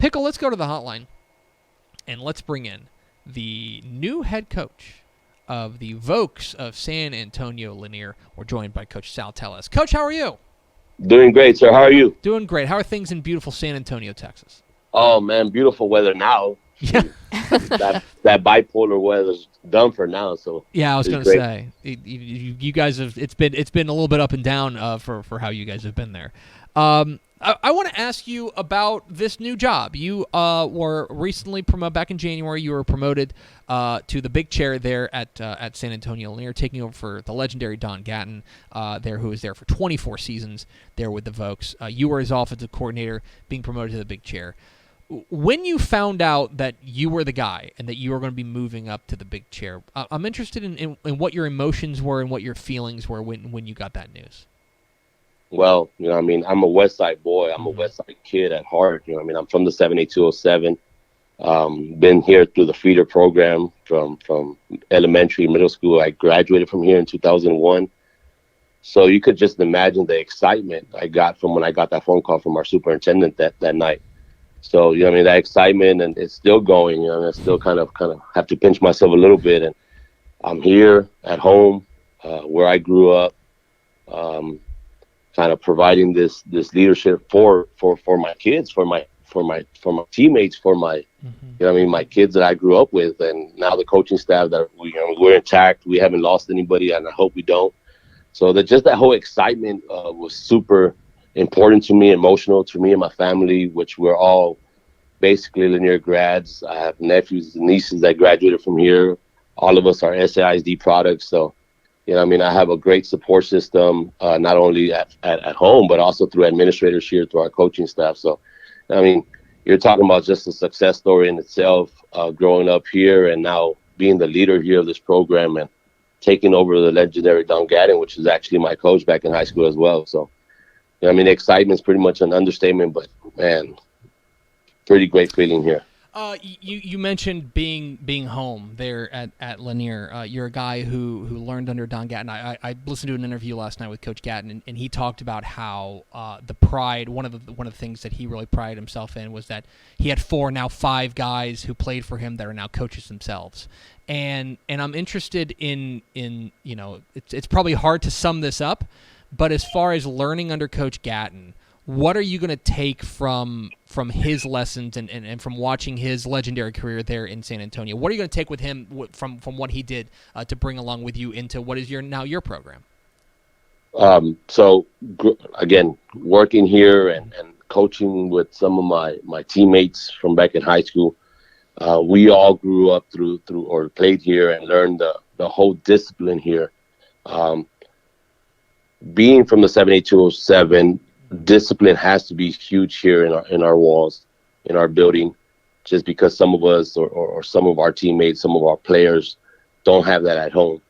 Pickle, let's go to the hotline, and let's bring in the new head coach of the Vokes of San Antonio Lanier. We're joined by Coach Sal Tellez. Coach, how are you? Doing great, sir. How are you? Doing great. How are things in beautiful San Antonio, Texas? Oh, man, beautiful weather now. Yeah. that bipolar weather's done for now. So yeah, I was going to say, you guys have it's been a little bit up and down for how you guys have been there. I want to ask you about this new job. You were recently promoted back in January. You were promoted to the big chair there at San Antonio Lanier, taking over for the legendary Don Gatton who was there for 24 seasons there with the Vokes. You were his offensive coordinator, being promoted to the big chair. When you found out that you were the guy and that you were going to be moving up to the big chair, I'm interested in what your emotions were and what your feelings were when you got that news. Well, I'm a West Side boy. I'm a West Side kid at heart. I'm from the 78207. Been here through the feeder program from elementary, middle school. I graduated from here in 2001. So you could just imagine the excitement I got from when I got that phone call from our superintendent that night. So, that excitement, and it's still going. I still kind of have to pinch myself a little bit. And I'm here at home where I grew up. Kind of providing this leadership for my kids, for my teammates, for my my kids that I grew up with, and now the coaching staff that we're intact. We haven't lost anybody, and I hope we don't. So that whole excitement was super important to me, emotional to me and my family, which we're all basically Lanier grads. I have nephews and nieces that graduated from here. All of us are SAISD products, so. I have a great support system, not only at home, but also through administrators here, through our coaching staff. So, you're talking about just a success story in itself, growing up here and now being the leader here of this program and taking over the legendary Don Gatton, which is actually my coach back in high school as well. So, the excitement is pretty much an understatement, but, man, pretty great feeling here. You mentioned being home there at Lanier. You're a guy who learned under Don Gatton. I listened to an interview last night with Coach Gatton, and he talked about how the pride. One of the things that he really prided himself in was that he had 5 guys who played for him that are now coaches themselves. And I'm interested in it's probably hard to sum this up, but as far as learning under Coach Gatton, what are you going to take from his lessons and from watching his legendary career there in San Antonio? What are you going to take with him from what he did to bring along with you into what is your program? So, again, working here and coaching with some of my teammates from back in high school, we all grew up through or played here and learned the whole discipline here. Being from the 78207, discipline has to be huge here in our walls, in our building, just because some of us or some of our teammates, some of our players don't have that at home.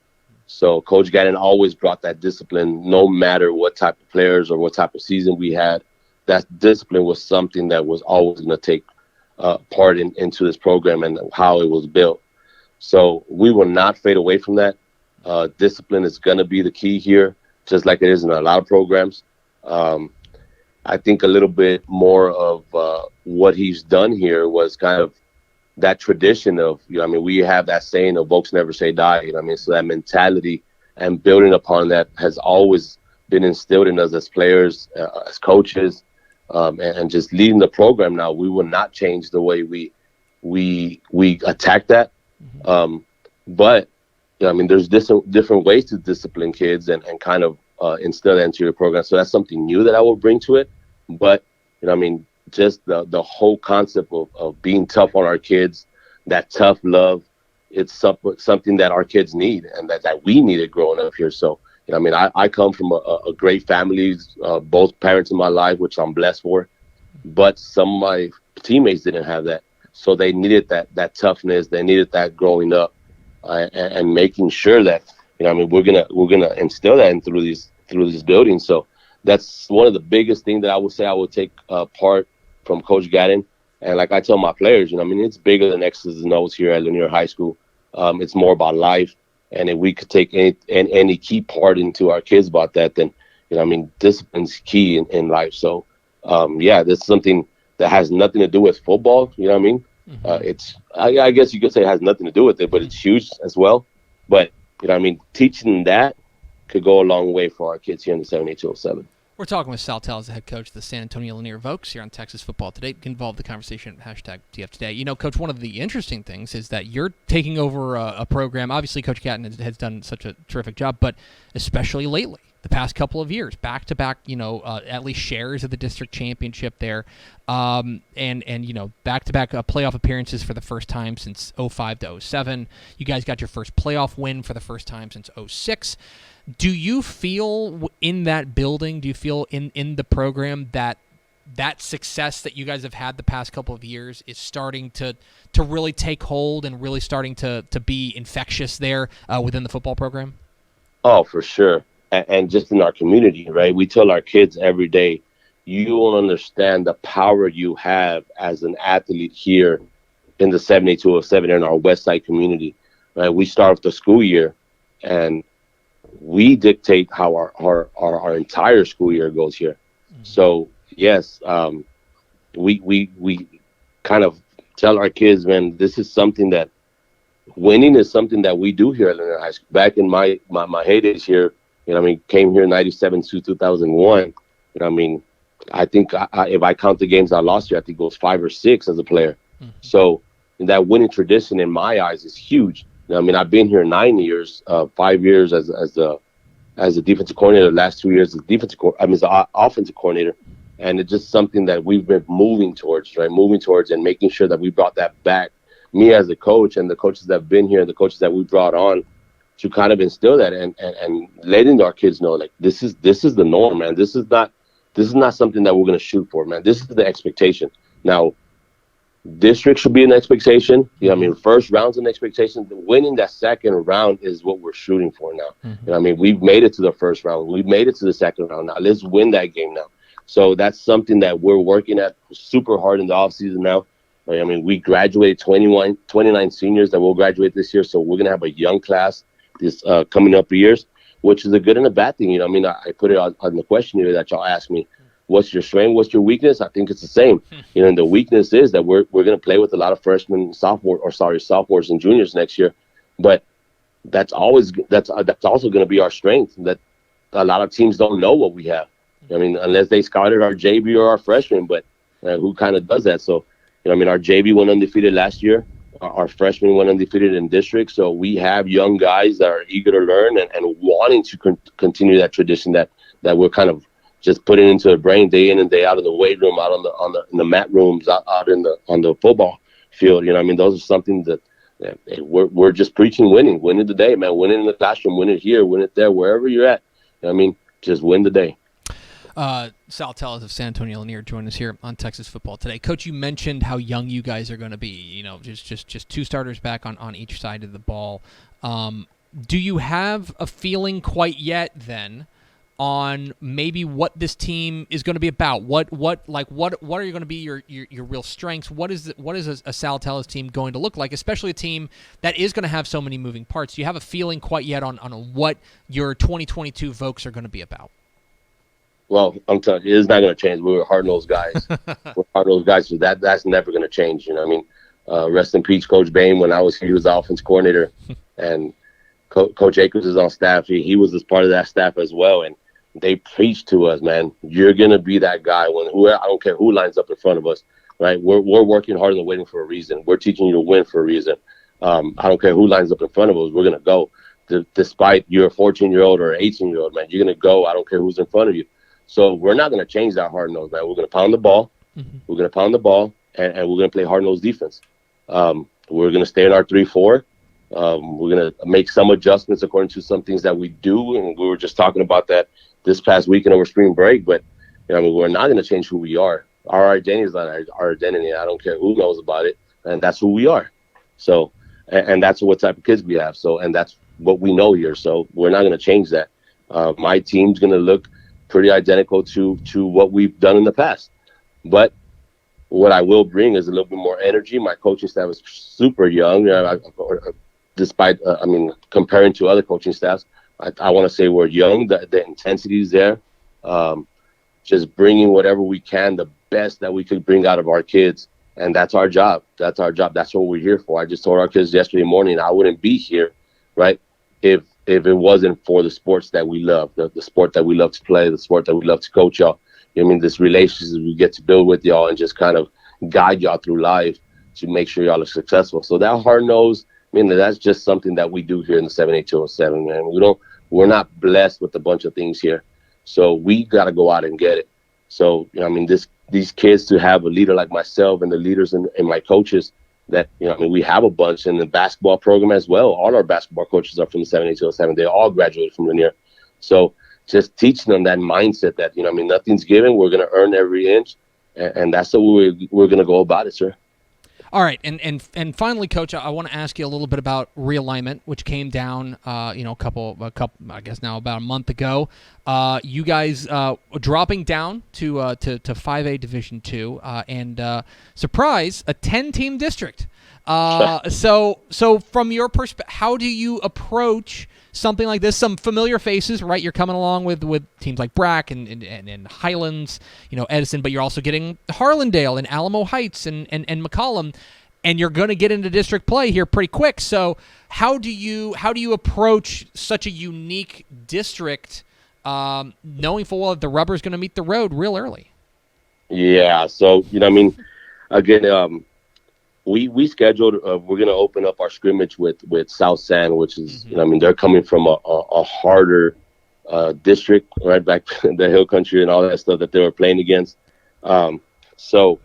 So Coach Gatton always brought that discipline, no matter what type of players or what type of season we had. That discipline was something that was always going to take part into this program and how it was built. So we will not fade away from that. Discipline is going to be the key here, just like it is in a lot of programs. I think a little bit more of what he's done here was kind of that tradition of, we have that saying of Vokes never say die, so that mentality and building upon that has always been instilled in us as players, as coaches, and just leading the program now. We will not change the way we attack that. But, there's different ways to discipline kids and kind of instill that into your program. So that's something new that I will bring to it. But, just the whole concept of being tough on our kids, that tough love, it's something that our kids need and that we needed growing up here. So, I come from a great family, both parents in my life, which I'm blessed for. But some of my teammates didn't have that. So they needed that toughness. They needed that growing up and making sure that, we're gonna instill that through this building. So that's one of the biggest things that I would say I would take part from Coach Gatton. And like I tell my players, it's bigger than X's and O's here at Lanier High School. It's more about life. And if we could take any key part into our kids about that, then, discipline's key in life. So, this is something that has nothing to do with football. You know what I mean? I guess you could say it has nothing to do with it, but it's huge as well. But you know what I mean? Teaching that could go a long way for our kids here in the 78207. We're talking with Sal Tellez, the head coach of the San Antonio Lanier Vokes here on Texas Football Today. Get involved in the conversation at #TF Today. You know, Coach, one of the interesting things is that you're taking over a program. Obviously, Coach Gatton has done such a terrific job, but especially lately, the past couple of years, back-to-back, at least shares of the district championship there, and back-to-back playoff appearances for the first time since 05 to 07. You guys got your first playoff win for the first time since 06. Do you feel in that building, do you feel in the program that success that you guys have had the past couple of years is starting to really take hold and really starting to be infectious there within the football program? Oh, for sure. And just in our community, right? We tell our kids every day, you will understand the power you have as an athlete here in the 78207 in our West Side community, right? We start off the school year and we dictate how our entire school year goes here. So yes, we kind of tell our kids, man, this is something that winning is something that we do here at Lanier High School. Back in my heydays here, came here in 97 to 2001. I think if I count the games I lost here, I think it was 5 or 6 as a player. So that winning tradition in my eyes is huge. I've been here 9 years, 5 years as a defensive coordinator, the last 2 years as an offensive coordinator, and it's just something that we've been moving towards, right? Moving towards and making sure that we brought that back. Me as a coach and the coaches that have been here, and the coaches that we brought on to kind of instill that and letting our kids know, like, this is the norm, man. This is not something that we're going to shoot for, man. This is the expectation. Now, district should be an expectation. First round's an expectation. Winning that second round is what we're shooting for now. We've made it to the first round. We've made it to the second round. Now let's win that game now. So that's something that we're working at super hard in the offseason now. We graduated 29 seniors that will graduate this year. So we're going to have a young class this coming up years, which is a good and a bad thing. I put it on the questionnaire that y'all asked me. What's your strength? What's your weakness? I think it's the same. And the weakness is that we're going to play with a lot of freshmen, sophomores and juniors next year. But that's also going to be our strength. That a lot of teams don't know what we have. Unless they scouted our JV or our freshmen, but who kind of does that? So, our JV went undefeated last year. Our freshmen went undefeated in district. So we have young guys that are eager to learn and wanting to continue that tradition that we're kind of just putting into their brain day in and day out in the weight room, out in the mat rooms, out on the football field. Those are something that we're just preaching winning the day, man. Winning in the classroom, win it here, win it there, wherever you're at. Just win the day. Sal Tellez of San Antonio Lanier joined us here on Texas Football Today. Coach, you mentioned how young you guys are going to be. Just 2 starters back on each side of the ball. Do you have a feeling quite yet then on maybe what this team is going to be about? What are you going to be your real strengths? What is a Sal Tellez team going to look like, especially a team that is going to have so many moving parts? Do you have a feeling quite yet on what your 2022 Vokes are going to be about? Well, I'm telling you, it's not going to change. We're hard-nosed guys. We're hard-nosed guys, so that's never going to change. Rest in peace, Coach Bain. When I was here, he was the offense coordinator, and Coach Akers is on staff. He was as part of that staff as well, and they preach to us, man. You're gonna be that guy I don't care who lines up in front of us, right? We're working harder than waiting for a reason. We're teaching you to win for a reason. I don't care who lines up in front of us. We're gonna go, despite you're a 14-year-old or an 18-year-old, man. You're gonna go. I don't care who's in front of you. So we're not gonna change that hard nose, man. We're gonna pound the ball. We're gonna pound the ball, and we're gonna play hard nosed defense. We're gonna stay in our 3-4. We're gonna make some adjustments according to some things that we do, and we were just talking about that this past weekend over spring break, but we're not going to change who we are. Our identity is not our identity. I don't care who knows about it, and that's who we are. So, and that's what type of kids we have. So, and that's what we know here. So, we're not going to change that. My team's going to look pretty identical to what we've done in the past. But what I will bring is a little bit more energy. My coaching staff is super young, despite comparing to other coaching staffs. I want to say we're young. The intensity is there. Just bringing whatever we can, the best that we could bring out of our kids. And that's our job. That's our job. That's what we're here for. I just told our kids yesterday morning I wouldn't be here, right, if it wasn't for the sports that we love, the sport that we love to play, the sport that we love to coach y'all. You know what I mean? This relationship we get to build with y'all and just kind of guide y'all through life to make sure y'all are successful. So that hard-nosed, I mean, that's just something that we do here in the 78207, man. We're not blessed with a bunch of things here. So we got to go out and get it. So, you know, I mean, these kids to have a leader like myself and the leaders and my coaches that, you know, I mean, we have a bunch in the basketball program as well. All our basketball coaches are from the 78207. They all graduated from Lanier. So just teaching them that mindset that, you know, I mean, nothing's given. We're going to earn every inch. And that's the way we're going to go about it, sir. All right, and finally, Coach, I want to ask you a little bit about realignment, which came down, a couple, I guess now about a month ago. You guys dropping down to 5A Division II, and surprise, a 10-team district. So from your perspective, how do you approach something like this? Some familiar faces, right? You're coming along with teams like Brack and Highlands, Edison, but you're also getting Harlandale and Alamo Heights and McCollum, and you're going to get into district play here pretty quick. So how do you approach such a unique district, knowing full well that the rubber's going to meet the road real early? Yeah. So, again, we scheduled, we're going to open up our scrimmage with South San, which is, they're coming from a harder district, right back in the hill country and all that stuff that they were playing against. So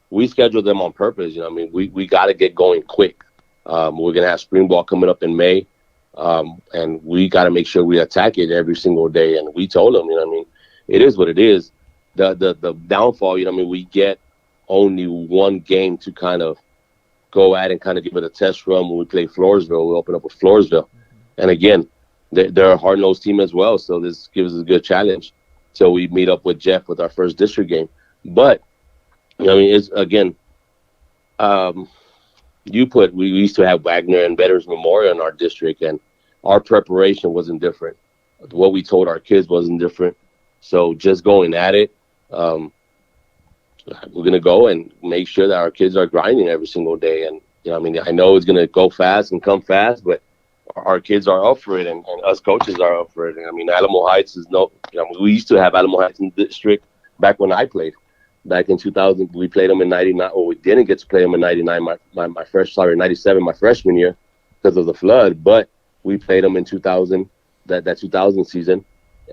we scheduled them on purpose. We got to get going quick. We're going to have spring ball coming up in May, and we got to make sure we attack it every single day. And we told them, it is what it is. The downfall, we get only one game to kind of go at and kind of give it a test run. When we play Floresville, we open up with Floresville. And again, they're a hard-nosed team as well, so this gives us a good challenge. So we meet up with Jeff with our first district game. But, it's, again, we used to have Wagner and Veterans Memorial in our district, and our preparation wasn't different. What we told our kids wasn't different. So just going at it, we're going to go and make sure that our kids are grinding every single day. And, I know it's going to go fast and come fast, but our kids are up for it, and us coaches are up for it. And, Alamo Heights is we used to have Alamo Heights in the district back when I played. Back in 2000, we played them in 99. Well, we didn't get to play them in 99, 97, my freshman year because of the flood. But we played them in 2000, that 2000 season.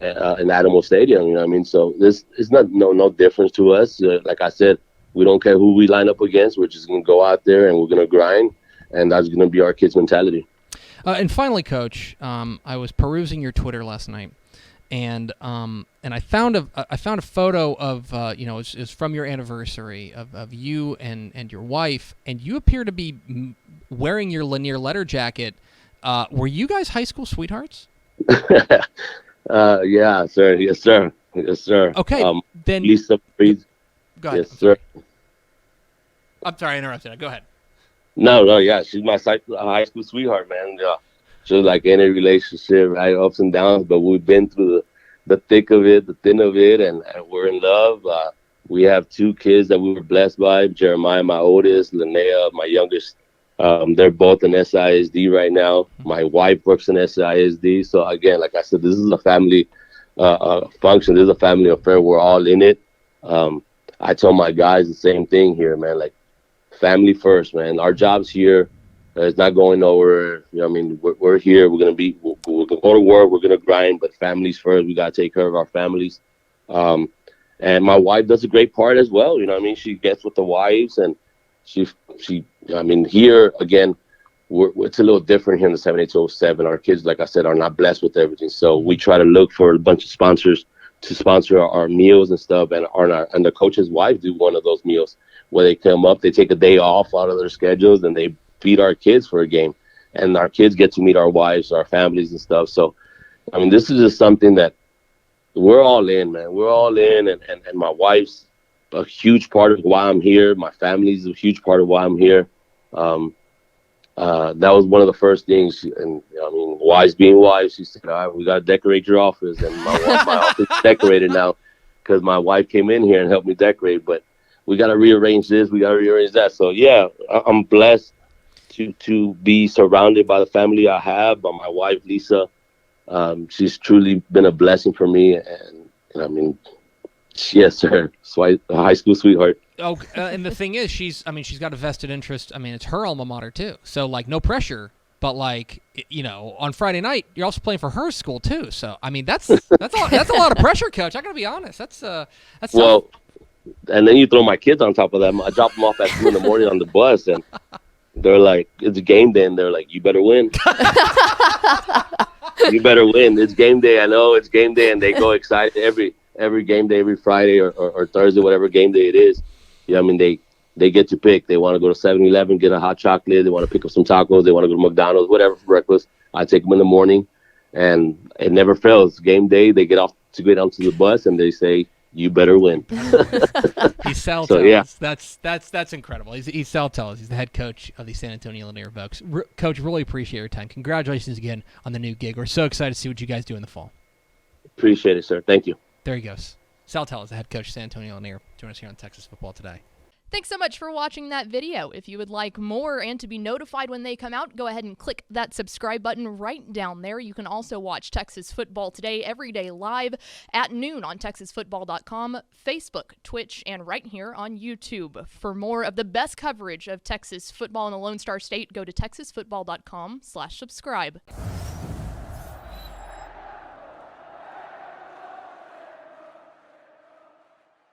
In Adamo Stadium, so this is no difference to us. Like I said, we don't care who we line up against. We're just going to go out there and we're going to grind, and that's going to be our kids' mentality. And finally, Coach, I was perusing your Twitter last night, and I found a photo of it's from your anniversary of you and your wife, and you appear to be wearing your Lanier letter jacket. Were you guys high school sweethearts? Yeah, sir. Yes, sir. Yes, sir. Okay, then Lisa Freeze. Go ahead. Yes, sir. I'm sorry I interrupted. Go ahead. No, yeah, she's my high school sweetheart, man. Yeah, just like any relationship, right? Ups and downs, but we've been through the thick of it, the thin of it, and we're in love. We have two kids that we were blessed by: Jeremiah, my oldest, Linnea, my youngest. They're both in SISD right now. My wife works in SISD. So again, like I said, this is a family function. This is a family affair. We're all in it. I tell my guys the same thing here, man. Like, family first, man. Our job's here. It's not going nowhere. We're here. We're gonna go to work. We're gonna grind. But families first. We gotta take care of our families. And my wife does a great part as well. She gets with the wives, and she here again, it's a little different here in the 78207. Our kids, like I said, are not blessed with everything. So we try to look for a bunch of sponsors to sponsor our meals and stuff. And the coach's wife do one of those meals where they come up, they take a day off out of their schedules, and they feed our kids for a game. And our kids get to meet our wives, our families and stuff. So, this is just something that we're all in, man. We're all in. And my wife's a huge part of why I'm here. My family's a huge part of why I'm here. That was one of the first things. Wise being wise, she said, "All right, we got to decorate your office." And my office is decorated now because my wife came in here and helped me decorate. But we got to rearrange this, we got to rearrange that. So yeah, I'm blessed to be surrounded by the family I have, by my wife Lisa. She's truly been a blessing for me, and I mean, yes, sir, high school sweetheart. Oh, and the thing is, she's got a vested interest. I mean, it's her alma mater too. So like, no pressure. But like, on Friday night, you're also playing for her school too. So I mean, that's a lot of pressure, Coach. I gotta be honest. That's well, tough. And then you throw my kids on top of that. I drop them off at 2 a.m. on the bus, and they're like, "It's game day," and they're like, "You better win." You better win. It's game day. I know it's game day, and they go excited every game day, every Friday or Thursday, whatever game day it is. Yeah, I mean they get to pick. They want to go to 7-Eleven, get a hot chocolate. They want to pick up some tacos. They want to go to McDonald's, whatever for breakfast. I take them in the morning, and it never fails. Game day, they get off to get onto the bus, and they say, "You better win." He's Sal Tellez. So, yeah. That's incredible. He's Sal Tellez. He's the head coach of the San Antonio Lanier Bucks. Coach, really appreciate your time. Congratulations again on the new gig. We're so excited to see what you guys do in the fall. Appreciate it, sir. Thank you. There he goes. Sal Tellez, the head coach of San Antonio Lanier, join us here on Texas Football Today. Thanks so much for watching that video. If you would like more and to be notified when they come out, go ahead and click that subscribe button right down there. You can also watch Texas Football Today every day live at noon on TexasFootball.com, Facebook, Twitch, and right here on YouTube. For more of the best coverage of Texas football in the Lone Star State, go to TexasFootball.com/subscribe.